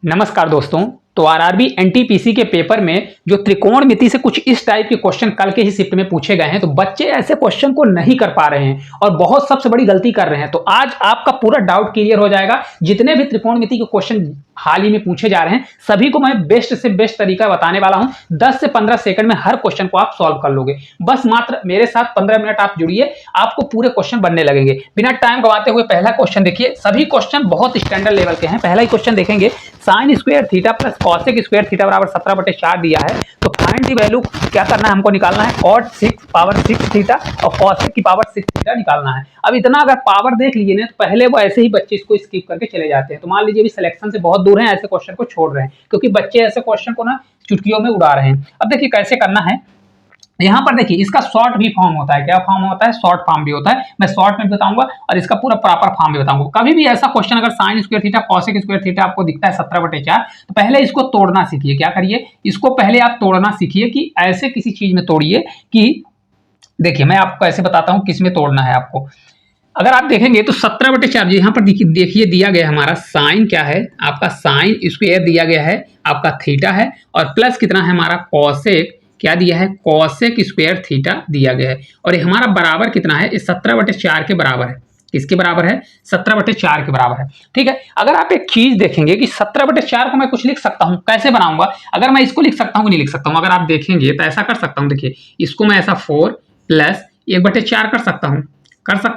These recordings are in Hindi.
नमस्कार दोस्तों। तो आरआरबी एनटीपीसी के पेपर में जो त्रिकोणमिति से कुछ इस टाइप के क्वेश्चन कल के ही शिफ्ट में पूछे गए हैं, तो बच्चे ऐसे क्वेश्चन को नहीं कर पा रहे हैं और बहुत सबसे बड़ी गलती कर रहे हैं। तो आज आपका पूरा डाउट क्लियर हो जाएगा। जितने भी त्रिकोणमिति के क्वेश्चन हाल ही में पूछे जा रहे हैं, सभी को मैं बेस्ट से बेस्ट तरीका बताने वाला हूं। 10 से 15 सेकंड में हर क्वेश्चन को आप सॉल्व कर लोगे। बस मात्र मेरे साथ 15 मिनट आप जुड़िए, आपको पूरे क्वेश्चन बनने लगेंगे। बिना टाइम गंवाते हुए पहला क्वेश्चन देखिए। सभी क्वेश्चन बहुत स्टैंडर्ड लेवल के हैं। पहला ही क्वेश्चन देखेंगे, sine square theta plus cosec square theta बराबर 17/4 दिया है। तो फाइंड दी वैल्यू क्या करना है, हमको निकालना है कॉट 6 पावर 6 थीटा और कॉसेक की पावर 6 थीटा निकालना है। अब इतना अगर पावर देख लीजिए ना, तो पहले वो ऐसे ही बच्चे इसको स्किप करके चले जाते हैं। तो मान लीजिए अभी सिलेक्शन से बहुत दूर हैं, ऐसे क्वेश्चन को छोड़ रहे हैं, क्योंकि बच्चे ऐसे क्वेश्चन को ना चुटकियों में उड़ा रहे हैं। अब देखिए कैसे करना है। यहाँ पर देखिए इसका शॉर्ट भी फॉर्म होता है। क्या फॉर्म होता है? शॉर्ट फॉर्म भी होता है। मैं शॉर्ट में बताऊंगा और इसका पूरा प्रॉपर फॉर्म भी बताऊंगा। कभी भी ऐसा क्वेश्चन अगर sine square theta cosec square theta आपको दिखता है 17/4, तो पहले इसको तोड़ना सीखिए। क्या करिए, इसको पहले आप तोड़ना सीखिए कि ऐसे किसी चीज में तोड़िए कि देखिए मैं आपको ऐसे बताता हूँ किस में तोड़ना है आपको। अगर आप देखेंगे तो 17/4 यहाँ पर देखिए दिया गया हमारा साइन क्या है, आपका साइन स्क्वायर दिया गया है, आपका थीटा है और प्लस कितना है हमारा कॉसेक, क्या दिया है कॉसेक स्क्वायर थीटा दिया गया है। और ये हमारा बराबर कितना है, इस 17/4 के बराबर है। किसके बराबर है? 17/4 के बराबर है। ठीक है। अगर आप एक चीज देखेंगे कि 17/4 को मैं कुछ लिख सकता हूं, कैसे बनाऊंगा? अगर मैं इसको लिख सकता हूं कि नहीं लिख सकता हूं, अगर आप देखेंगे तो ऐसा कर सकता हूं। देखिए इसको मैं ऐसा 4 प्लस 1/4 कर सकता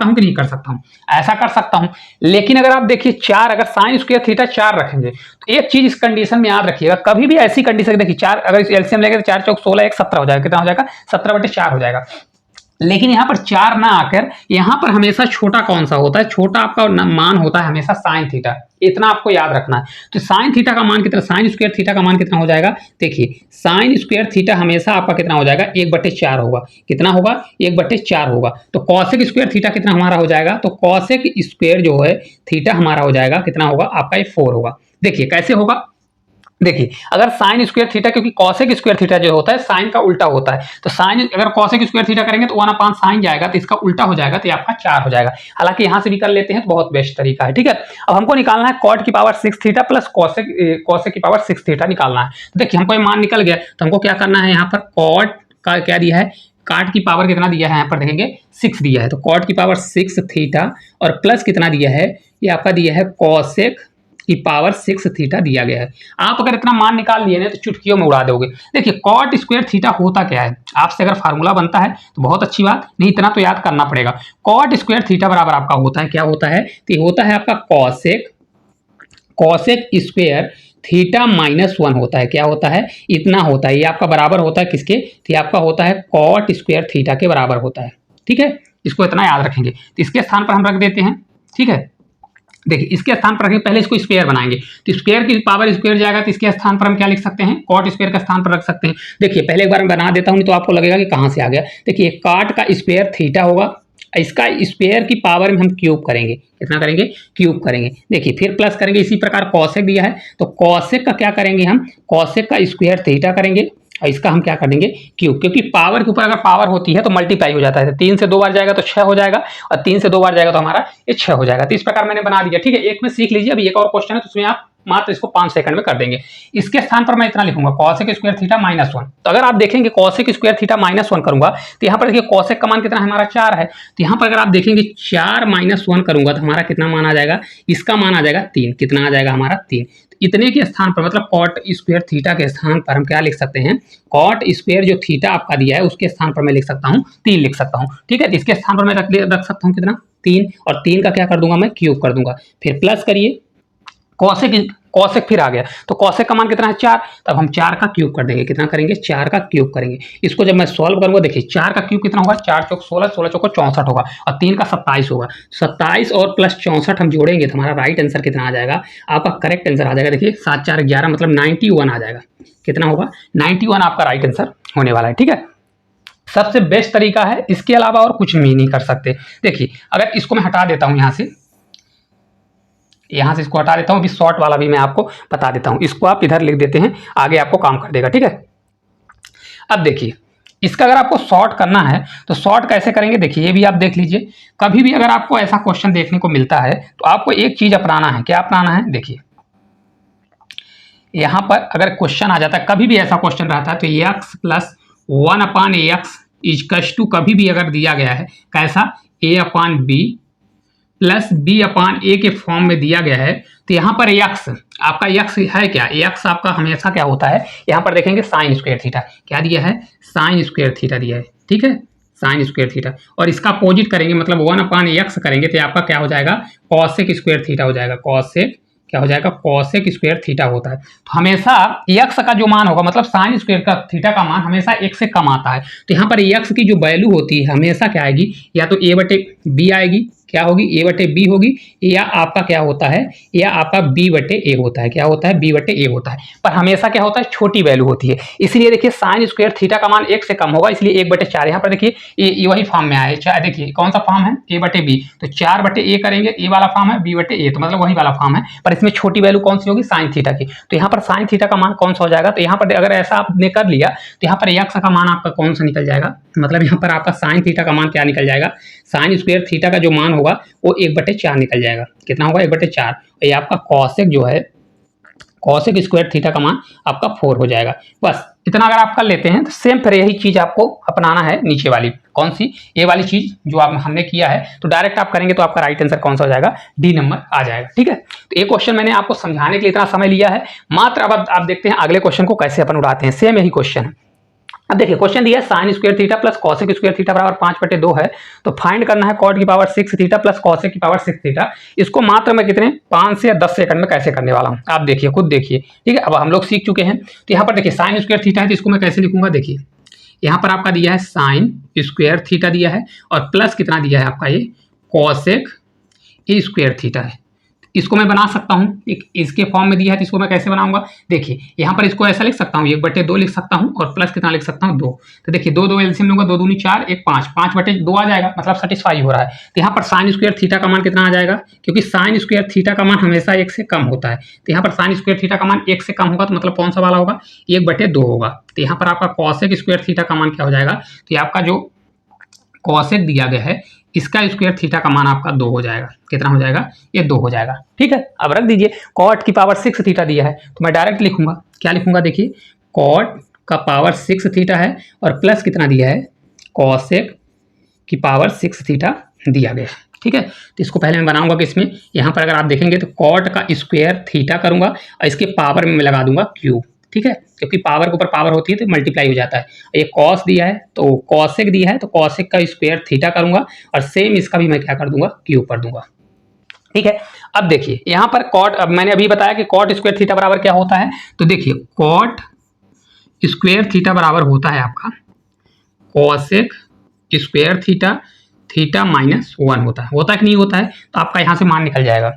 हूं कि नहीं कर सकता हूं? ऐसा कर सकता हूं। लेकिन अगर आप देखिए 4, अगर साइन स्क्वायर थीटा 4 रखेंगे तो एक चीज इस कंडीशन में याद रखिएगा, कभी भी ऐसी कंडीशन देखिए 4 अगर एलसीएम लेंगे तो 4 चौक 16 1 17 हो जाएगा। कितना हो जाएगा? 17/4 हो जाएगा। लेकिन यहाँ पर 4 ना आकर यहाँ पर हमेशा छोटा कौन सा होता है? छोटा आपका मान होता है हमेशा साइन थीटा। इतना आपको याद रखना है। तो साइन थीटा का मान कितना, साइन स्क्वायर थीटा का मान कितना हो जाएगा? देखिए साइन स्क्वायर थीटा हमेशा आपका कितना हो जाएगा? 1/4 होगा। कितना होगा? 1/4 होगा। तो कॉसेक स्क्वायर थीटा कितना हमारा हो जाएगा? तो कॉसेक स्क्वायर जो है थीटा हमारा हो जाएगा कितना होगा? आपका ये 4 होगा। देखिए कैसे होगा। देखिए अगर साइन स्क्वायर थीटा, क्योंकि कॉसेक स्क्वायर थीटा जो होता है साइन का उल्टा होता है, तो साइन अगर कॉसेक स्क्वायर थीटा करेंगे तो 1/5 साइन जाएगा, तो इसका उल्टा हो जाएगा, तो ये आपका 4 हो जाएगा। हालांकि यहां से भी कर लेते हैं तो बहुत बेस्ट तरीका है। ठीक है। अब हमको निकालना है कॉट की पावर 6 थीटा प्लस कॉसेक की पावर 6 थीटा निकालना है। देखिए हमको ये मान निकल गया, तो हमको क्या करना है, यहाँ पर कॉट का क्या दिया है, काट की पावर कितना दिया है, यहाँ पर देखेंगे 6 दिया है। तो कॉट की पावर 6 थीटा और प्लस कितना दिया है, ये आपका दिया है कॉसेक की पावर 6 थीटा दिया गया है। आप अगर इतना मान निकाल लिए ना तो चुटकियों में उड़ा दोगे। देखिए कॉट स्क्वायर थीटा होता क्या है, आपसे अगर फार्मूला बनता है तो बहुत अच्छी बात, नहीं इतना तो याद करना पड़ेगा। कॉट स्क्वायर थीटा बराबर आपका होता है, क्या होता है? तो ये होता है आपका कॉसेक स्क्वायर थीटा -1 होता है। क्या होता है? इतना होता है। ये आपका बराबर होता है किसके? तो ये आपका होता है कॉट स्क्वायर थीटा के बराबर होता है। ठीक है, इसको इतना याद रखेंगे। तो इसके स्थान पर हम रख देते हैं। ठीक है, देखिए इसके स्थान पर रखें, पहले इसको स्क्वायर बनाएंगे तो स्क्वायर की पावर स्क्वायर जाएगा, तो इसके स्थान पर हम क्या लिख सकते हैं? कॉट स्क्वायर का स्थान पर रख सकते हैं। देखिए पहले एक बार मैं बना देता हूं, नहीं तो आपको लगेगा कि कहां से आ गया। देखिए काट का स्क्वायर थीटा होगा, इसका स्क्वायर की पावर में हम क्यूब करेंगे। कितना करेंगे? क्यूब करेंगे। देखिए फिर प्लस करेंगे। इसी प्रकार कॉसेक दिया है तो कॉसेक का क्या करेंगे हम? कॉसेक का स्क्वायर थीटा करेंगे और इसका हम क्या करेंगे? क्यूब। क्योंकि पावर के ऊपर अगर पावर होती है तो मल्टीप्लाई हो जाता है। 3 से 2 बार जाएगा तो 6 हो जाएगा और 3 से 2 बार जाएगा तो हमारा ये 6 हो जाएगा। तो इस प्रकार मैंने बना दिया। ठीक है, एक में सीख लीजिए। अभी एक और क्वेश्चन है तो उसमें आप मात्र इसको 5 सेकंड में कर देंगे। इसके स्थान पर मैं इतना लिखूंगा कॉसेक स्क्वायर थीटा -1। तो अगर आप देखेंगे कॉसेक स्क्वायर थीटा -1 करूंगा तो यहाँ पर देखिए कॉसेक का मान कितना है हमारा? 4 है। तो यहाँ पर अगर आप देखेंगे 4 - 1 करूंगा तो हमारा कितना मान आ जाएगा? इसका मान आ जाएगा 3। कितना आ जाएगा हमारा? 3। इतने के स्थान पर मतलब कॉट स्क्वायर थीटा के स्थान पर हम क्या लिख सकते हैं? कॉट स्क्वायर जो थीटा आपका दिया है उसके स्थान पर मैं लिख सकता हूँ 3 लिख सकता हूँ। ठीक है, इसके स्थान पर मैं रख सकता हूँ कितना? 3। और 3 का क्या कर दूंगा मैं? क्यूब कर दूंगा। फिर प्लस करिए, कॉसेक फिर आ गया तो कॉसेक का मान कितना है? 4। तब हम 4 का क्यूब कर देंगे। कितना करेंगे? 4 का क्यूब करेंगे। इसको जब मैं सॉल्व करूंगा, देखिए 4 का क्यूब कितना होगा? 4 चौक 16, 16 चौक 64 होगा और 3 का 27 होगा। 27 और प्लस 64 हम जोड़ेंगे तो हमारा राइट आंसर कितना आ जाएगा? आपका करेक्ट आंसर आ जाएगा। देखिए 7 4 11 मतलब 91 आ जाएगा। कितना होगा? 91 आपका राइट आंसर होने वाला है। ठीक है, सबसे बेस्ट तरीका है, इसके अलावा और कुछ भी नहीं कर सकते। देखिए अगर इसको मैं हटा देता हूं यहां से इसको हटा देता हूं। अभी शॉर्ट वाला भी मैं आपको बता देता हूं, इसको आप इधर लिख देते हैं, आगे आपको काम कर देगा। ठीक है, अब देखिए इसका अगर आपको शॉर्ट करना है तो शॉर्ट कैसे करेंगे? देखिए ये भी आप देख लीजिए। कभी भी अगर आपको ऐसा क्वेश्चन देखने को मिलता है तो आपको एक चीज अपनाना है। क्या अपनाना है? देखिए यहाँ पर अगर क्वेश्चन आ जाता है, कभी भी ऐसा क्वेश्चन रहता है तो एक्स प्लस 1/x इजकस टू कभी भी अगर दिया गया है कैसा a/b प्लस b/a के फॉर्म में दिया गया है, तो यहाँ पर x आपका x है क्या, x आपका हमेशा क्या होता है, यहाँ पर देखेंगे साइन स्क्वायर थीटा, क्या दिया है, साइन स्क्वायर थीटा दिया है, ठीक है, साइन स्क्वायर थीटा, और इसका अपोजिट करेंगे मतलब 1/x करेंगे तो आपका क्या हो जाएगा, कॉसेक स्क्वायर थीटा हो जाएगा, कॉसेक क्या हो जाएगा, कॉसेक स्क्वायर थीटा होता है। तो हमेशा x का जो मान होगा मतलब साइन स्क्वायर का थीटा का मान हमेशा x से कम आता है, तो यहाँ पर x की जो वैल्यू होती है हमेशा क्या आएगी, या तो a/b आएगी, क्या होगी, a/b होगी, या आपका क्या होता है, या आपका b/a होता है, क्या होता है, b/a होता है, पर हमेशा क्या होता है, छोटी वैल्यू होती है, इसलिए देखिए साइन स्क्वायर थीटा का मान 1 से कम होगा, इसलिए 1/4। यहाँ पर देखिए ये वही फॉर्म में आया है, देखिए कौन सा फॉर्म है, a/b, तो 4/a करेंगे, ए वाला फॉर्म है, b/a, तो मतलब वही वाला फॉर्म है, पर इसमें छोटी वैल्यू कौन सी होगी, साइन थीटा की, तो यहाँ पर साइन थीटा का मान कौन सा हो जाएगा, तो यहाँ पर अगर ऐसा आपने कर लिया तो यहाँ पर x का मान आपका कौन सा निकल जाएगा, मतलब यहाँ पर आपका साइन थीटा का मान क्या निकल जाएगा, साइन स्क्वायर थीटा का जो मान होगा वो 1/4 निकल जाएगा, कितना होगा, 1/4, ये आपका कॉसेक जो है, कॉसेक स्क्वायर थीटा का मान आपका 4 हो जाएगा। बस इतना अगर आप कर लेते हैं तो सेम फिर यही चीज आपको अपनाना है नीचे वाली, कौन सी, ये वाली चीज जो हमने किया है, तो डायरेक्ट आप करेंगे तो आपका राइट आंसर कौन सा हो जाएगा, डी नंबर आ जाएगा, ठीक है। तो ये क्वेश्चन मैंने आपको समझाने के लिए इतना समय लिया है मात्र, अब आप देखते हैं अगले क्वेश्चन को कैसे अपन उड़ाते हैं, सेम यही क्वेश्चन है। अब देखिए क्वेश्चन दिया है sine square theta plus cosec square theta बराबर 5/2 है, तो फाइंड करना है कॉट की पावर 6 थीटा प्लस कॉसेक की पावर 6 थीटा। इसको मात्र मैं कितने 5 से या 10 सेकंड में कैसे करने वाला हूं, आप देखिए, खुद देखिए, ठीक है। अब हम लोग सीख चुके हैं, तो यहाँ पर देखिए साइन स्क्वायर थीटा है, तो इसको मैं कैसे लिखूंगा, देखिए यहाँ पर आपका दिया है साइन स्क्वायर थीटा दिया है, और प्लस कितना दिया है आपका ये कॉसेक स्क्वायर थीटा है, इसको मैं बना सकता हूं, एक इसके फॉर्म में दिया है, तो इसको मैं कैसे बनाऊंगा, देखिए यहाँ पर इसको ऐसा लिख सकता हूँ, 1/2 लिख सकता हूँ, और प्लस कितना लिख सकता हूँ, 2, तो देखिए 2 एलसीएम लूंगा, 2 दूनी 4, 1 5, 5/2 आ जाएगा, मतलब सेटिस्फाई हो रहा है। तो यहाँ पर साइन स्क्वायर थीटा का मान कितना आ जाएगा, क्योंकि साइन स्क्वायर थीटा का मान हमेशा 1 से कम होता है, तो यहाँ पर साइन स्क्वायर थीटा का मान 1 से कम होगा, तो मतलब कौन सा वाला होगा, 1/2 होगा। तो यहाँ पर आपका कॉसेक स्क्वायर थीटा का मान क्या हो जाएगा, तो आपका जो कॉसेक दिया गया है इसका स्क्वायर थीटा का मान आपका 2 हो जाएगा, कितना हो जाएगा, ये 2 हो जाएगा, ठीक है। अब रख दीजिए, कॉट की पावर 6 थीटा दिया है, तो मैं डायरेक्ट लिखूंगा, क्या लिखूंगा, देखिए कॉट का पावर 6 थीटा है, और प्लस कितना दिया है, कॉसेक की पावर 6 थीटा दिया गया है, ठीक है। तो इसको पहले मैं बनाऊंगा कि इसमें यहाँ पर अगर आप देखेंगे तो कॉट का स्क्वायर थीटा करूंगा, और इसके पावर में मैं लगा दूंगा क्यूब, ठीक है, क्योंकि पावर के ऊपर पावर होती है तो मल्टीप्लाई हो जाता है। ये कॉस दिया है तो कॉसेक दिया है, तो कॉसेक का स्क्वायर थीटा करूंगा, और सेम इसका भी मैं क्या कर दूंगा, क्यूब कर दूंगा, ठीक है। अब देखिए यहाँ पर कॉट, अब मैंने अभी बताया कि कॉट स्क्वायर थीटा बराबर क्या होता है, तो देखिए कॉट स्क्वायर थीटा बराबर होता है आपका कॉसेक स्क्वायर थीटा, थीटा -1 होता है कि नहीं होता है, तो आपका यहाँ से मान निकल जाएगा,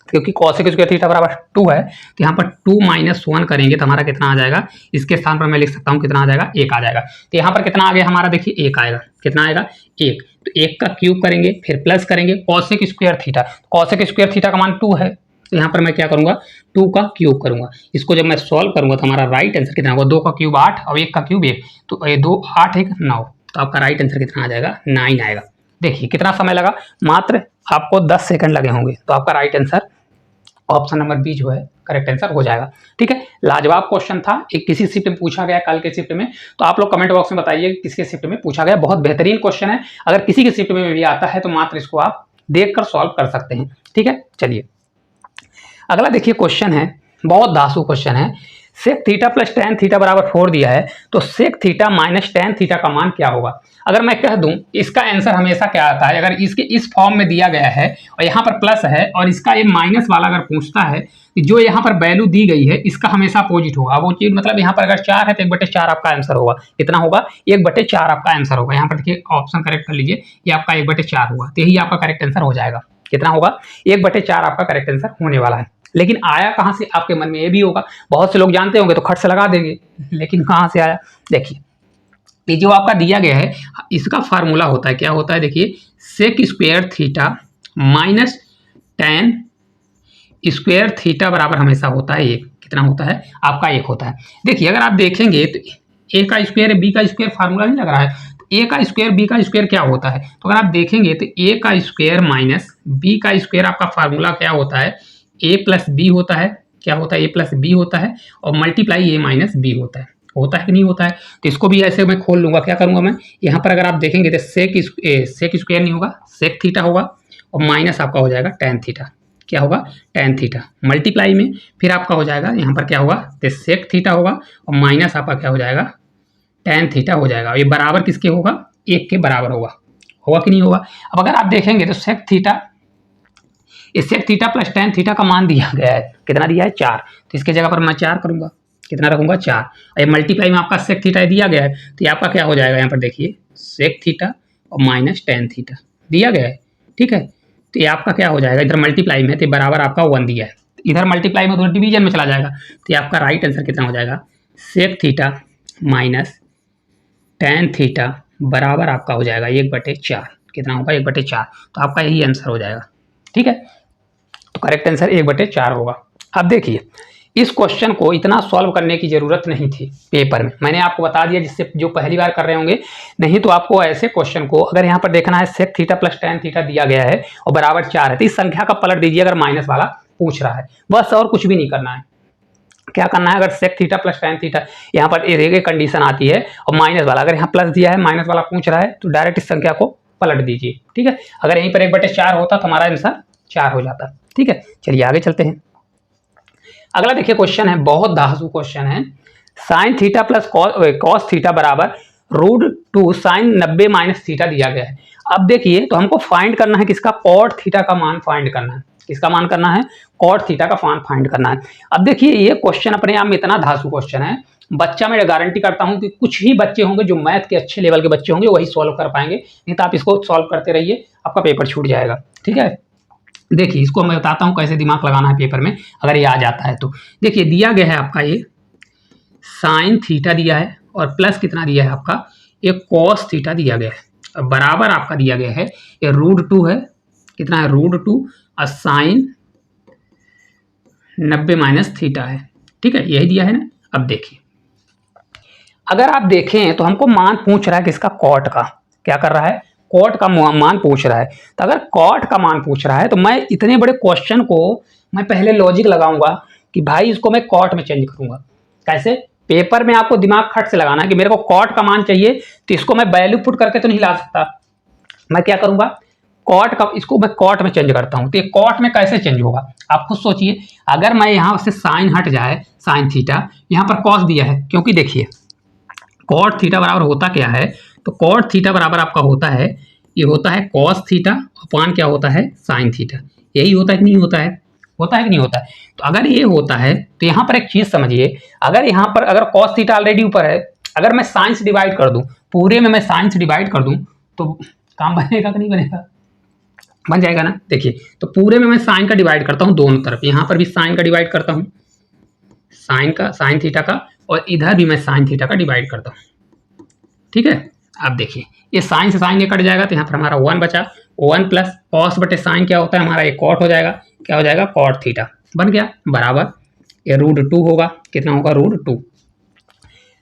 क्योंकि कॉसेक स्क्वायर थीटा बराबर 2 है, तो यहाँ पर 2 - 1 करेंगे तो हमारा कितना आ जाएगा, इसके स्थान पर मैं लिख सकता हूँ कितना आ जाएगा, 1 आ जाएगा। तो यहाँ पर कितना आ गया हमारा, देखिए 1 आएगा, कितना आएगा, 1, तो 1 का क्यूब करेंगे, फिर प्लस करेंगे cosec square theta, cosec square theta का मान 2 है, तो यहाँ पर मैं क्या करूंगा, 2 का क्यूब करूंगा, इसको जब मैं सॉल्व करूंगा तो हमारा राइट आंसर कितना होगा, 2 का क्यूब 8 और 1 का क्यूब 1, तो ये 2 8 1 9, तो आपका राइट आंसर कितना आ जाएगा, 9 आएगा। देखिए कितना समय लगा, मात्र आपको 10 सेकंड लगे होंगे, तो आपका right answer option number B जो है करेक्ट आंसर हो जाएगा, ठीक है। लाजवाब क्वेश्चन था, एक किसी शिफ्ट में पूछा गया, कल के शिफ्ट में, तो आप लोग कमेंट बॉक्स में बताइए किसके शिफ्ट में पूछा गया, बहुत बेहतरीन क्वेश्चन है, अगर किसी के शिफ्ट में भी आता है तो मात्र इसको आप देखकर सॉल्व कर सकते हैं, ठीक है। चलिए अगला देखिए क्वेश्चन है, बहुत धांसू क्वेश्चन है, sec theta plus tan theta बराबर 4 दिया है, तो sec theta minus tan theta का मान क्या होगा। अगर मैं कह दूं इसका आंसर हमेशा क्या आता है, अगर इसके इस फॉर्म में दिया गया है और यहाँ पर प्लस है और इसका ये माइनस वाला अगर पूछता है, जो यहाँ पर वैल्यू दी गई है इसका हमेशा अपोजिट होगा, वो चीज मतलब यहाँ पर अगर 4 है तो 1/4 आपका आंसर होगा, कितना होगा, 1/4 आपका आंसर होगा। यहाँ पर देखिए ऑप्शन करेक्ट कर लीजिए, ये आपका 1/4 होगा, तो यही आपका करेक्ट आंसर हो जाएगा, कितना होगा, 1/4 आपका करेक्ट आंसर होने वाला है। लेकिन आया कहाँ से, आपके मन में ये भी होगा, बहुत से लोग जानते होंगे तो खट से लगा देंगे, लेकिन कहाँ से आया, देखिए ये जो आपका दिया गया है इसका फार्मूला होता है, क्या होता है, देखिए sec square theta minus tan square theta बराबर हमेशा होता है 1, कितना होता है आपका 1 होता है। देखिए अगर आप देखेंगे तो a का स्क्वायर b का स्क्वायर फार्मूला नहीं लग रहा है, तो a का स्क्वायर b का स्क्वायर क्या होता है, तो अगर आप देखेंगे तो a का स्क्वायर माइनस b का स्क्वायर आपका फार्मूला क्या होता है, a प्लस b होता है, क्या होता है, ए प्लस बी होता है, और मल्टीप्लाई ए माइनस बी होता है कि नहीं होता है। तो इसको भी ऐसे मैं खोल लूँगा, क्या करूँगा मैं, यहाँ पर अगर आप देखेंगे तो सेक स्क्वायर नहीं होगा, सेक थीटा होगा, और माइनस आपका हो जाएगा टेन थीटा। क्या होगा, टेन थीटा। मल्टीप्लाई में फिर आपका हो जाएगा यहाँ पर क्या होगा, तो सेक थीटा होगा, और माइनस आपका क्या हो जाएगा, टेन थीटा हो जाएगा। ये बराबर किसके होगा, एक के बराबर होगा कि नहीं होगा। अब अगर आप देखेंगे तो सेक थीटा, इस sec theta plus tan theta का मान दिया गया है, कितना दिया है, 4। तो इसके जगह पर मैं 4 करूंगा, कितना रखूंगा, 4। और ये मल्टीप्लाई में आपका सेक थीटा दिया गया है, तो ये आपका क्या हो जाएगा, यहाँ पर देखिए सेक थीटा और माइनस टेन थीटा दिया गया है, ठीक है। तो ये आपका क्या हो जाएगा, इधर मल्टीप्लाई में तो बराबर आपका 1 दिया है, इधर मल्टीप्लाई में उधर डिवीजन में चला जाएगा, तो ये आपका राइट आंसर कितना हो जाएगा, sec theta minus tan theta बराबर आपका हो जाएगा 1/4। कितना होगा, 1/4। तो आपका यही आंसर हो जाएगा, ठीक है। तो करेक्ट आंसर 1/4 होगा। अब देखिए, इस क्वेश्चन को इतना सॉल्व करने की जरूरत नहीं थी पेपर में, मैंने आपको बता दिया, जिससे जो पहली बार कर रहे होंगे, नहीं तो आपको ऐसे क्वेश्चन को अगर यहाँ पर देखना है sec theta plus tan theta दिया गया है और बराबर 4 है, तो इस संख्या का पलट दीजिए अगर माइनस वाला पूछ रहा है, बस और कुछ भी नहीं करना है। क्या करना है, अगर sec theta plus tan theta यहाँ पर एक कंडीशन आती है और माइनस वाला अगर यहाँ प्लस दिया है, माइनस वाला पूछ रहा है, तो डायरेक्ट इस संख्या को पलट दीजिए, ठीक है। अगर यहीं पर 1/4 होता तो हमारा आंसर 4 हो जाता, ठीक है। चलिए आगे चलते हैं। अगला देखिए क्वेश्चन है, बहुत धांसू क्वेश्चन है। Sine theta plus cos theta बराबर √2 साइन 90 माइनस थीटा दिया गया है। अब देखिए, तो हमको फाइंड करना है किसका, कॉट थीटा का मान फाइंड करना है। किसका मान करना है, कॉट थीटा का मान फाइंड करना है। अब देखिए, ये क्वेश्चन अपने आप में इतना धांसू क्वेश्चन है, बच्चा मैं गारंटी करता हूं कि कुछ ही बच्चे होंगे जो मैथ के अच्छे लेवल के बच्चे होंगे वही सॉल्व कर पाएंगे, नहीं तो आप इसको सॉल्व करते रहिए, आपका पेपर छूट जाएगा, ठीक है। देखिए, इसको मैं बताता हूँ कैसे दिमाग लगाना है पेपर में, अगर ये आ जाता है तो। देखिए, दिया गया है आपका ये साइन थीटा दिया है, और प्लस कितना दिया है आपका, एक कॉस थीटा दिया गया है, और बराबर आपका दिया गया है ये √2 है, कितना है, √2 और साइन 90 माइनस थीटा है, ठीक है, यही दिया है ना। अब देखिए, अगर आप देखें तो हमको मान पूछ रहा है किसका, कॉट का। क्या कर रहा है, कॉट का मान पूछ रहा है। तो अगर कॉट का मान पूछ रहा है तो मैं इतने बड़े क्वेश्चन को मैं पहले लॉजिक लगाऊंगा कि भाई इसको मैं कॉट में चेंज करूंगा। कैसे, पेपर में आपको दिमाग खट से लगाना है कि मेरे को कॉट का मान चाहिए, तो इसको मैं वैल्यू पुट करके तो नहीं ला सकता। मैं क्या करूंगा, कॉट का, इसको मैं कॉट में चेंज करता हूं। तो ये कॉट में कैसे चेंज होगा, आप खुद सोचिए। अगर मैं यहां से साइन हट जाए, साइन थीटा, यहां पर कॉस दिया है, क्योंकि देखिए कॉट थीटा बराबर होता क्या है, तो कॉट थीटा बराबर आपका होता है, ये होता है कॉस थीटा अपान क्या होता है, साइन थीटा। यही होता है कि नहीं होता है, होता है कि नहीं होता है। तो अगर ये होता है तो यहाँ पर एक चीज समझिए, अगर यहाँ पर अगर कॉस थीटा ऑलरेडी ऊपर है, अगर मैं साइन से डिवाइड कर दूं, पूरे में मैं साइन से डिवाइड कर दूं, तो काम बनेगा कि नहीं बनेगा, बन जाएगा ना। देखिए, तो पूरे में मैं साइन का डिवाइड करता हूँ दोनों तरफ, यहाँ पर भी साइन का डिवाइड करता हूँ, साइन का, साइन थीटा का, और इधर भी मैं साइन थीटा का डिवाइड करता हूँ, ठीक है। अब देखिए, ये साइन से साइन ये कट जाएगा, तो यहाँ पर हमारा 1 बचा, 1 प्लस कॉस बटे साइन क्या होता है हमारा, ये कॉट हो जाएगा। क्या हो जाएगा, कॉट थीटा बन गया, बराबर ये √2 होगा, कितना होगा, √2।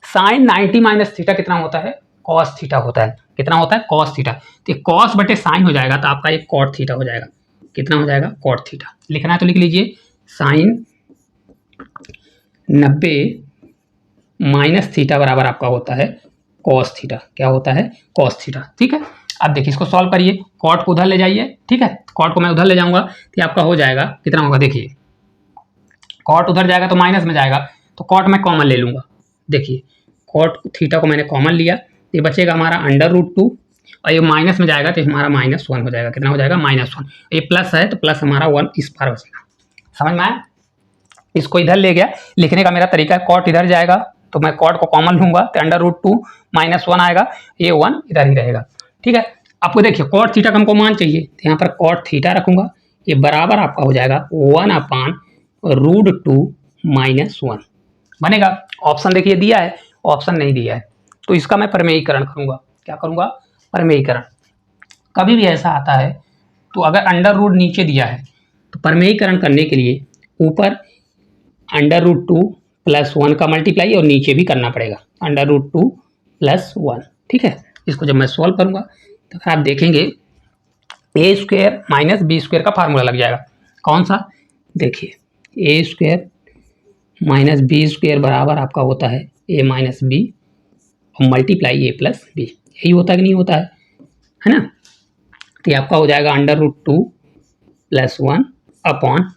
साइन 90 माइनस थीटा कितना होता है, कॉस थीटा होता है, कितना होता है, कॉस थीटा। तो कॉस बटे साइन हो जाएगा, तो आपका ये कॉट थीटा हो जाएगा, कितना हो जाएगा, कॉट थीटा। लिखना है तो लिख लीजिए, साइन 90 माइनस थीटा बराबर आपका होता है कॉस थीटा। क्या होता है, कॉस थीटा, ठीक है। अब देखिए, इसको सॉल्व करिए, कॉट को उधर ले जाइए, ठीक है, कॉट को मैं उधर ले जाऊंगा, तो आपका हो जाएगा, कितना होगा, देखिए कॉट उधर जाएगा तो माइनस में जाएगा, तो कॉट मैं कॉमन ले लूंगा। देखिए, कॉट थीटा को मैंने कॉमन लिया, तो ये बचेगा हमारा √2, और ये माइनस में जाएगा तो हमारा -1 हो जाएगा, कितना हो जाएगा, -1। ये प्लस है तो प्लस हमारा 1 इस पार बचेगा, समझ में आया। इसको इधर ले गया, लिखने का मेरा तरीका है, कॉट इधर जाएगा तो मैं कॉट को कॉमन लूंगा, तो √2 -1 आएगा, ये 1 इधर ही रहेगा, ठीक है। आपको देखिए, कॉट थीटा का हमको मान चाहिए, तो यहाँ पर कॉट थीटा रखूंगा, ये बराबर आपका हो जाएगा 1/√2 -1 बनेगा। ऑप्शन देखिए दिया है, ऑप्शन नहीं दिया है, तो इसका मैं प्रमेयीकरण करूंगा। क्या करूंगा, प्रमेयीकरण। कभी भी ऐसा आता है तो अगर अंडर रूट नीचे दिया है तो प्रमेयीकरण करने के लिए ऊपर √2 + 1 का मल्टीप्लाई और नीचे भी करना पड़ेगा √2 + 1, ठीक है। इसको जब मैं सॉल्व करूंगा तो आप देखेंगे a² - b² का फार्मूला लग जाएगा। कौन सा, देखिए a² माइनस बी स्क्वायर बराबर आपका होता है ए माइनस बी और मल्टीप्लाई ए प्लस बी। यही होता है कि नहीं होता है ना। तो ये आपका हो जाएगा √2 + 1 अपॉन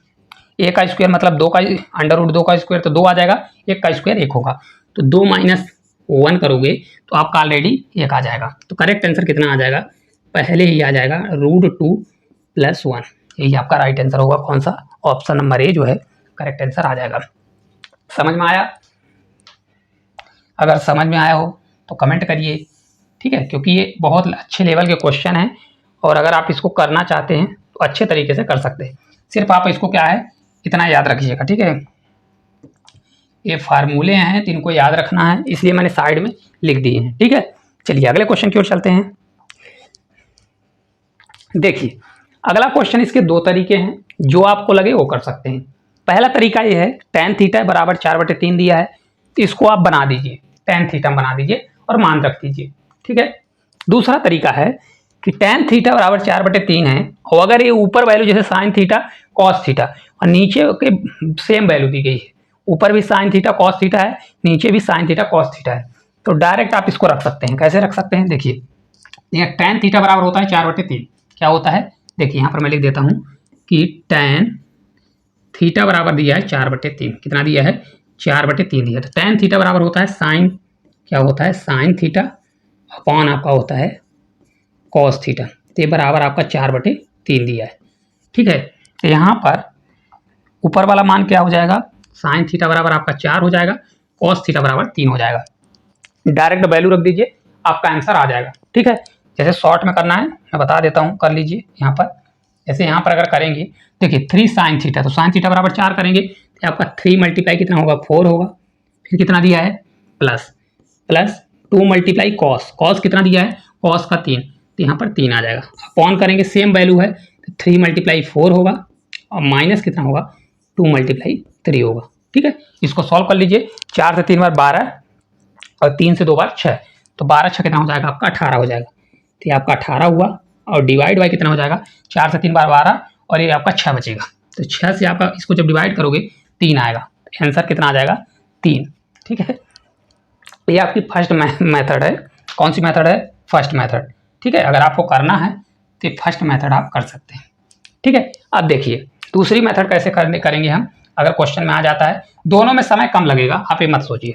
ए का स्क्वायर मतलब 2 का √2 का स्क्वायर तो 2 आ जाएगा, 1 का स्क्वायर 1 होगा, तो 2 - 1 करोगे तो आपका ऑलरेडी 1 आ जाएगा। तो करेक्ट आंसर कितना आ जाएगा, पहले ही आ जाएगा √2 + 1। यही आपका राइट आंसर होगा। कौन सा, ऑप्शन नंबर ए जो है करेक्ट आंसर आ जाएगा। समझ में आया? अगर समझ में आया हो तो कमेंट करिए, ठीक है, क्योंकि ये बहुत अच्छे लेवल के क्वेश्चन हैं और अगर आप इसको करना चाहते हैं तो अच्छे तरीके से कर सकते हैं। सिर्फ आप इसको क्या है इतना याद रखिएगा, ठीक है। ये फार्मूले हैं तो इनको याद रखना है, इसलिए मैंने साइड में लिख दिए हैं, ठीक है। चलिए अगले क्वेश्चन की ओर चलते हैं। देखिए अगला क्वेश्चन, इसके दो तरीके हैं, जो आपको लगे वो कर सकते हैं। पहला तरीका ये है tan थीटा बराबर 4/3 दिया है तो इसको आप बना दीजिए, tan थीटा बना दीजिए और मान रख दीजिए, ठीक है। दूसरा तरीका है कि tan थीटा बराबर 4/3 है और अगर ये ऊपर वैल्यू जैसे sin थीटा cos थीटा और नीचे के सेम वैल्यू दी गई है, ऊपर भी sin थीटा cos थीटा है, नीचे भी sin थीटा cos थीटा है, तो डायरेक्ट आप इसको रख सकते हैं। कैसे रख सकते हैं, देखिए यहाँ tan थीटा बराबर होता है 4/3, क्या होता है देखिए यहाँ पर मैं लिख देता हूँ कि tan थीटा बराबर दिया है 4/3, कितना दिया है 4/3 दिया है, तो tan थीटा बराबर होता है साइन, क्या होता है साइन थीटा अपॉन आपका होता है कॉस थीटा, तो ये बराबर आपका 4/3 दिया है, ठीक है। तो यहाँ पर ऊपर वाला मान क्या हो जाएगा, साइन थीटा बराबर आपका 4 हो जाएगा, कॉस थीटा बराबर 3 हो जाएगा। डायरेक्ट वैल्यू रख दीजिए, आपका आंसर आ जाएगा, ठीक है। जैसे शॉर्ट में करना है मैं बता देता हूँ, कर लीजिए यहाँ पर। जैसे यहाँ पर अगर करेंगे देखिए 3 sin थीटा, तो sin थीटा बराबर 4 करेंगे तो आपका 3 मल्टीप्लाई कितना होगा 4 होगा, फिर कितना दिया है प्लस 2 मल्टीप्लाई कॉस कितना दिया है कॉस का 3, तो यहाँ पर 3 आ जाएगा। अपॉन करेंगे सेम वैल्यू है तो 3 मल्टीप्लाई 4 होगा और माइनस कितना होगा 2 मल्टीप्लाई 3 होगा, ठीक है। इसको सॉल्व कर लीजिए, 4 से 3 बार 12 और 3 से 2 बार 6, तो 12 6 कितना हो जाएगा आपका 18 हो जाएगा, तो ये आपका 18 हुआ और डिवाइड बाई कितना हो जाएगा 4 से 3 बार 12 और ये आपका 6 बचेगा, तो 6 से आपका इसको जब डिवाइड करोगे 3 आएगा, आंसर कितना आ जाएगा 3, ठीक है। ये आपकी फर्स्ट मेथड है। कौन सी मेथड है, फर्स्ट मेथड, ठीक है। अगर आपको करना है तो फर्स्ट मेथड आप कर सकते हैं, ठीक है। अब देखिए दूसरी मेथड कैसे करेंगे हम, अगर क्वेश्चन में आ जाता है, दोनों में समय कम लगेगा, आप ये मत सोचिए।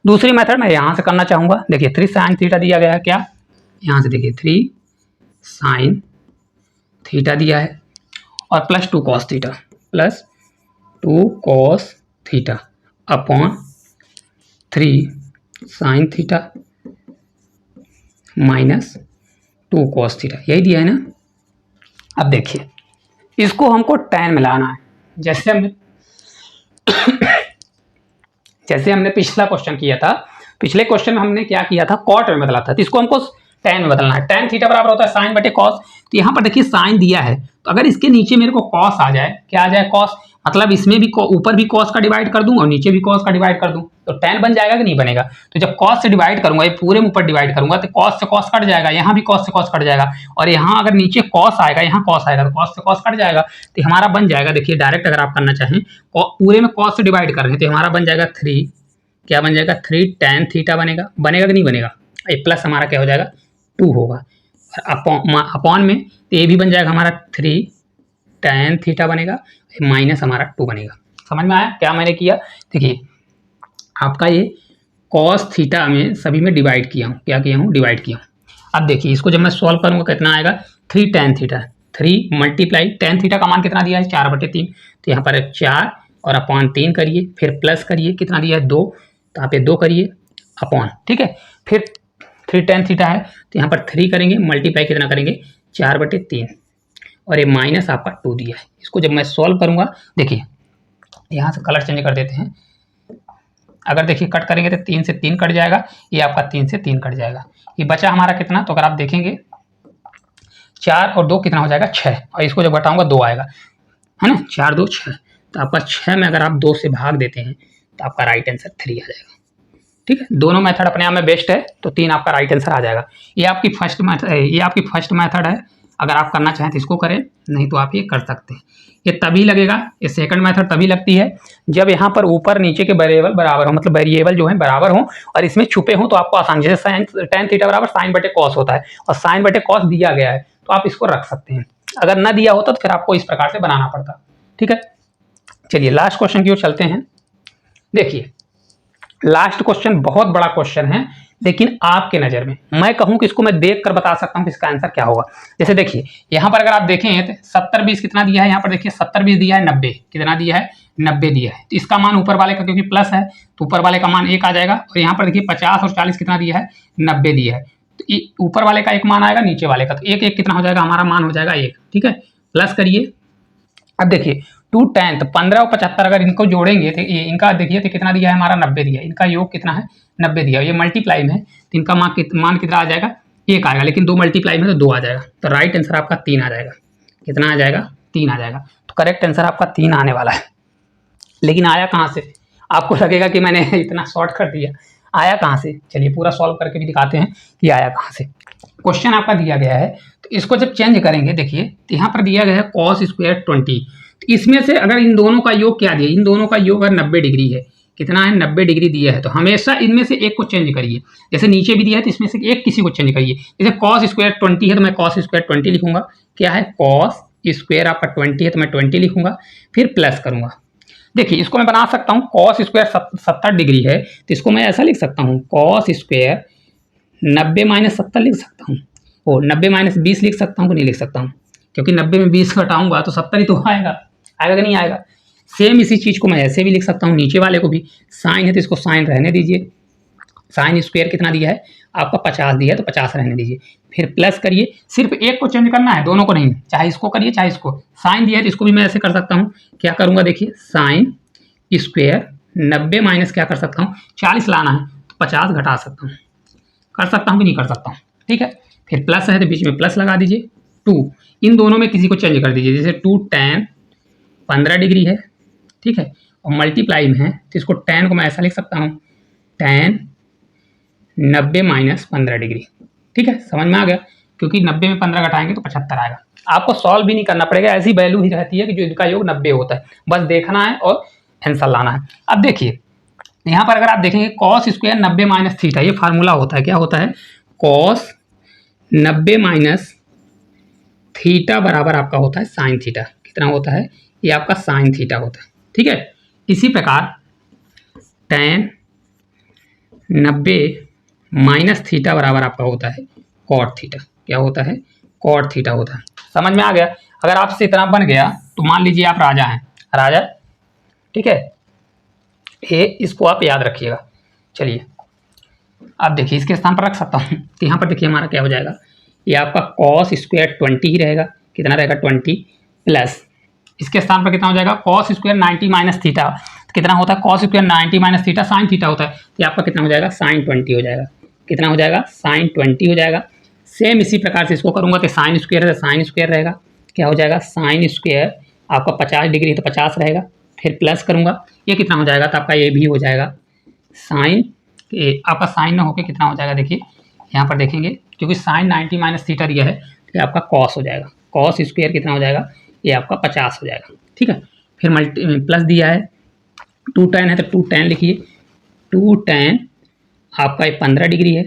दूसरी मेथड मैं यहाँ से करना चाहूँगा, देखिए 3 sin थीटा दिया गया है, क्या यहाँ से देखिए 3 sin थीटा दिया है और +2 cos theta, +2 cos theta upon 3 sin theta -2 cos theta, यही दिया है ना। अब देखिए इसको हमको tan में लाना है, जैसे हमने पिछला क्वेश्चन किया था, पिछले क्वेश्चन में हमने क्या किया था cot में बदला था, तो इसको हमको tan में बदलना है। tan थीटा बराबर होता है sin/cos, तो यहाँ पर देखिए sin दिया है, तो अगर इसके नीचे मेरे को cos आ जाए, क्या आ जाए cos, मतलब इसमें भी ऊपर भी cos का डिवाइड कर दूं और नीचे भी cos का डिवाइड कर दूं, तो tan बन जाएगा कि नहीं बनेगा। तो जब cos से डिवाइड करूंगा, ये पूरे में ऊपर डिवाइड करूंगा तो cos से cos कट जाएगा, यहाँ भी cos से cos कट जाएगा और यहाँ अगर नीचे cos आएगा यहाँ cos आएगा, तो cos से cos कट जाएगा, तो हमारा बन जाएगा, देखिए डायरेक्ट अगर आप करना चाहें पूरे में cos से डिवाइड कर रहे हैं तो हमारा बन जाएगा 3, क्या बन जाएगा 3 tan थीटा बनेगा, बनेगा कि नहीं बनेगा, ये प्लस हमारा क्या हो जाएगा 2 होगा, अपॉन में तो ये भी बन जाएगा हमारा 3 tan थीटा बनेगा, माइनस हमारा 2 बनेगा। समझ में आया क्या मैंने किया, देखिए आपका ये cos थीटा में सभी में डिवाइड किया हूँ, क्या किया हूँ डिवाइड किया हूँ। अब देखिए इसको जब मैं सॉल्व करूँगा कितना आएगा 3 tan theta, 3 multiply tan theta का मान कितना दिया है 4/3, तो यहाँ पर 4 और अपॉन 3 करिए, फिर प्लस करिए कितना दिया है 2, तो आप ये 2 करिए अपॉन, ठीक है। फिर 3 tan थीटा है तो यहाँ पर 3 करेंगे, मल्टीप्लाई कितना करेंगे 4/3 और ये माइनस आपका 2 दिया है। इसको जब मैं सॉल्व करूँगा, देखिए यहाँ से कलर चेंज कर देते हैं, अगर देखिए कट करेंगे तो 3 से 3 कट जाएगा, ये आपका 3 से 3 कट जाएगा, ये बचा हमारा कितना, तो अगर आप देखेंगे 4 और 2 कितना हो जाएगा 6, और इसको जब घटाऊंगा 2 आएगा, है ना, 4 2 6, तो आपका 6 में अगर आप 2 से भाग देते हैं तो आपका राइट आंसर 3 आ जाएगा, ठीक है। दोनों मेथड अपने आप में बेस्ट है, तो 3 आपका राइट आंसर आ जाएगा। ये आपकी फर्स्ट मेथड है, अगर आप करना चाहें तो इसको करें, नहीं तो आप ये कर सकते हैं। ये तभी लगेगा, ये सेकंड मेथड तभी लगती है जब यहाँ पर ऊपर नीचे के वेरिएबल बराबर हो, मतलब वेरिएबल जो है बराबर हो और इसमें छुपे हो, तो आपको आसान, जैसे साइन tan थीटा बराबर साइन बटे कॉस होता है और साइन बटे कॉस दिया गया है तो आप इसको रख सकते हैं। अगर ना दिया होता तो फिर आपको इस प्रकार से बनाना पड़ता। ठीक है, चलिए लास्ट क्वेश्चन की ओर चलते हैं। देखिए लास्ट क्वेश्चन बहुत बड़ा क्वेश्चन है, लेकिन आपके नजर में मैं कहूं कि इसको मैं देख कर बता सकता हूं कि इसका आंसर क्या होगा। जैसे देखिए यहाँ पर अगर आप देखें तो 70-20 कितना दिया है, यहाँ पर देखिए 70-20 दिया है 90, कितना दिया है 90 दिया है। तो इसका मान ऊपर वाले का क्योंकि प्लस है तो ऊपर वाले का मान 1 आ जाएगा, और यहाँ पर देखिए 50 और 40 कितना दिया है 90 दिया है। तो ऊपर वाले का एक मान आएगा, नीचे वाले का, तो एक एक कितना हो जाएगा, हमारा मान हो जाएगा 1। ठीक है, प्लस करिए। अब देखिए 2 tan, तो 15 और 75 अगर इनको जोड़ेंगे तो ये इनका देखिए तो कितना दिया है हमारा 90 दिया है, इनका योग कितना है 90 दिया है। ये मल्टीप्लाई में है तो इनका मान कितना आ जाएगा 1 आएगा, लेकिन 2 मल्टीप्लाई में तो 2 आ जाएगा। तो राइट आंसर आपका 3 आ जाएगा। कितना आ जाएगा 3 आ जाएगा। तो करेक्ट आंसर आपका 3 आने वाला है। लेकिन आया कहाँ से, आपको लगेगा कि मैंने इतना शॉर्ट कर दिया, आया कहाँ से, चलिए पूरा सॉल्व करके भी दिखाते हैं कि आया कहाँ से। क्वेश्चन आपका दिया गया है तो इसको जब चेंज करेंगे, देखिए तो यहाँ पर दिया गया है cos स्क्वायर 20, तो इसमें से अगर इन दोनों का योग क्या दिया, इन दोनों का योग अगर 90 डिग्री है, कितना है 90 डिग्री दिया है, तो हमेशा इनमें से एक को चेंज करिए। जैसे नीचे भी दिया है तो इसमें से एक किसी को चेंज करिए। जैसे cos स्क्वायर 20 है तो मैं cos स्क्वायर 20 लिखूंगा, क्या है cos स्क्वायर आपका 20 है तो मैं 20 लिखूंगा, फिर प्लस करूंगा। देखिए इसको मैं बना सकता हूँ cos स्क्वायर 70 डिग्री है तो इसको मैं ऐसा लिख सकता हूँ cos स्क्वायर 90 माइनस 70 लिख सकता हूँ, ओ 90 माइनस 20 लिख सकता हूँ कि नहीं लिख सकता हूँ, क्योंकि 90 में 20 घटाऊंगा तो 70 ही तो आएगा, आएगा कि नहीं आएगा। सेम इसी चीज़ को मैं ऐसे भी लिख सकता हूँ, नीचे वाले को भी, साइन है तो इसको साइन रहने दीजिए, साइन स्क्वायर कितना दिया है आपका 50 दिया है तो 50 रहने दीजिए, फिर प्लस करिए। सिर्फ एक को चेंज करना है, दोनों को नहीं, चाहे इसको करिए चाहे इसको। साइन दिया है तो इसको भी मैं ऐसे कर सकता हूँ, क्या करूँगा देखिए साइन स्क्वायर 90 माइनस क्या कर सकता हूँ 40 लाना है तो 50 घटा सकता हूँ, कर सकता हूँ कि नहीं कर सकता हूँ। ठीक है, फिर प्लस है तो बीच में प्लस लगा दीजिए। 2 इन दोनों में किसी को चेंज कर दीजिए, जैसे 2 tan 15 डिग्री है, ठीक है, और मल्टीप्लाई में है तो इसको tan को मैं ऐसा लिख सकता हूँ tan 90 माइनस 15 डिग्री। ठीक है, समझ में आ गया, क्योंकि 90 में 15 घटाएंगे तो 75 आएगा। आपको सॉल्व भी नहीं करना पड़ेगा, ऐसी वैल्यू ही रहती है कि जो इनका योग 90 होता है, बस देखना है और आंसर लाना है। अब देखिए यहाँ पर अगर आप देखेंगे cos स्क्वायर 90 माइनस थीटा, ये फार्मूला होता है, क्या होता है cos 90 माइनस थीटा बराबर आपका होता है साइन थीटा, कितना होता है ये आपका साइन थीटा होता है। ठीक है, इसी प्रकार tan 90 माइनस थीटा बराबर आपका होता है कॉट थीटा, क्या होता है कॉट थीटा होता है। समझ में आ गया। अगर आपसे इतना बन गया तो मान लीजिए आप राजा हैं, राजा, ठीक है, ये इसको आप याद रखिएगा। चलिए अब देखिए इसके स्थान पर रख सकता हूँ, तो यहाँ पर देखिए हमारा क्या हो जाएगा, ये आपका cos स्क्वायर 20 ही रहेगा, कितना रहेगा 20, प्लस इसके स्थान पर कितना हो जाएगा cos स्क्वायर 90 माइनस थीटा, कितना होता है cos square 90 minus theta sine theta होता है, तो आपका कितना हो जाएगा साइन 20 हो जाएगा, कितना हो जाएगा साइन 20 हो जाएगा। सेम इसी प्रकार से इसको करूँगा तो साइन स्क्वायर है तो साइन स्क्वायर रहेगा, क्या हो जाएगा साइन स्क्वायर आपका 50 डिग्री है तो 50 रहेगा, फिर प्लस करूँगा, ये कितना हो जाएगा तो आपका ये भी हो जाएगा साइन, आपका साइन ना होकर कितना हो जाएगा देखिए यहाँ पर देखेंगे, क्योंकि साइन 90 माइनस थीटा दिया है तो ये आपका कॉस हो जाएगा, कॉस स्क्वायर कितना हो जाएगा ये आपका 50 हो जाएगा। ठीक है, फिर प्लस दिया है 2 tan है तो 2 tan लिखिए, 2 tan आपका ये 15 डिग्री है।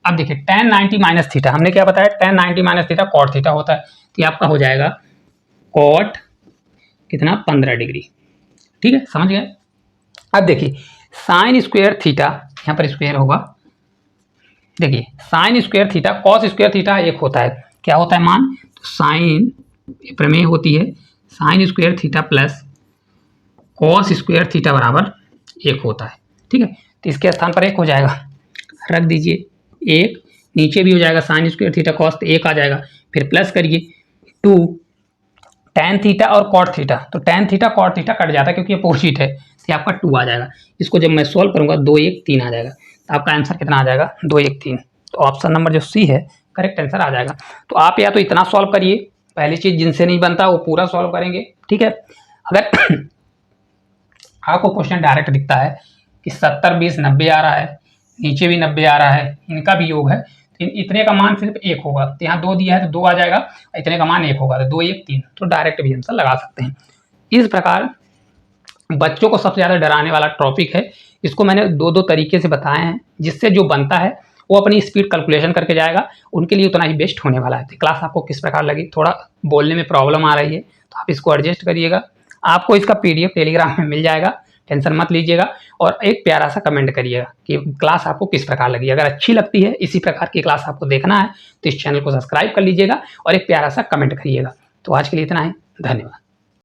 अब देखिए tan 90 माइनस थीटा, हमने क्या बताया tan 90 minus theta cot theta होता है, तो ये आपका हो जाएगा कॉट कितना 15 डिग्री। ठीक है, समझ गए। अब देखिए साइन स्क्वायर थीटा, यहाँ पर स्क्वायर होगा, देखिए sine square theta cos square theta एक होता है, क्या होता है मान, तो साइन प्रमेय होती है sine square theta plus cos square theta बराबर एक होता है। ठीक है, तो इसके स्थान पर एक हो जाएगा, रख दीजिए एक, नीचे भी हो जाएगा साइन स्क्वायर थीटा कॉस तो एक आ जाएगा, फिर प्लस करिए 2 tan थीटा और कॉट थीटा, तो tan theta cot theta cut जाता है क्योंकि ये अपोजिट है, तो आपका 2 आ जाएगा। इसको जब मैं सोल्व करूंगा 2 1 3 आ जाएगा, तो आपका आंसर कितना आ जाएगा 2 1 3, तो ऑप्शन नंबर जो सी है करेक्ट आंसर आ जाएगा। तो आप या तो इतना सॉल्व करिए, पहली चीज़ जिनसे नहीं बनता वो पूरा सॉल्व करेंगे। ठीक है, अगर आपको क्वेश्चन डायरेक्ट दिखता है कि 70 20 90 आ रहा है, नीचे भी 90 आ रहा है, इनका भी योग है, तो इतने का मान सिर्फ 1 होगा, तो यहाँ 2 दिया है तो 2 आ जाएगा, इतने का मान 1 होगा तो 2 1 3, तो डायरेक्ट भी आंसर लगा सकते हैं। इस प्रकार बच्चों को सबसे ज़्यादा डराने वाला टॉपिक है, इसको मैंने 2 तरीके से बताए हैं, जिससे जो बनता है वो अपनी स्पीड कैलकुलेशन करके जाएगा, उनके लिए उतना ही बेस्ट होने वाला है। तो क्लास आपको किस प्रकार लगी? थोड़ा बोलने में प्रॉब्लम आ रही है तो आप इसको एडजस्ट करिएगा। आपको इसका PDF टेलीग्राम में मिल जाएगा, टेंशन मत लीजिएगा। और एक प्यारा सा कमेंट करिएगा कि क्लास आपको किस प्रकार लगी। अगर अच्छी लगती है, इसी प्रकार की क्लास आपको देखना है, तो इस चैनल को सब्सक्राइब कर लीजिएगा और एक प्यारा सा कमेंट करिएगा। तो आज के लिए इतना ही, धन्यवाद।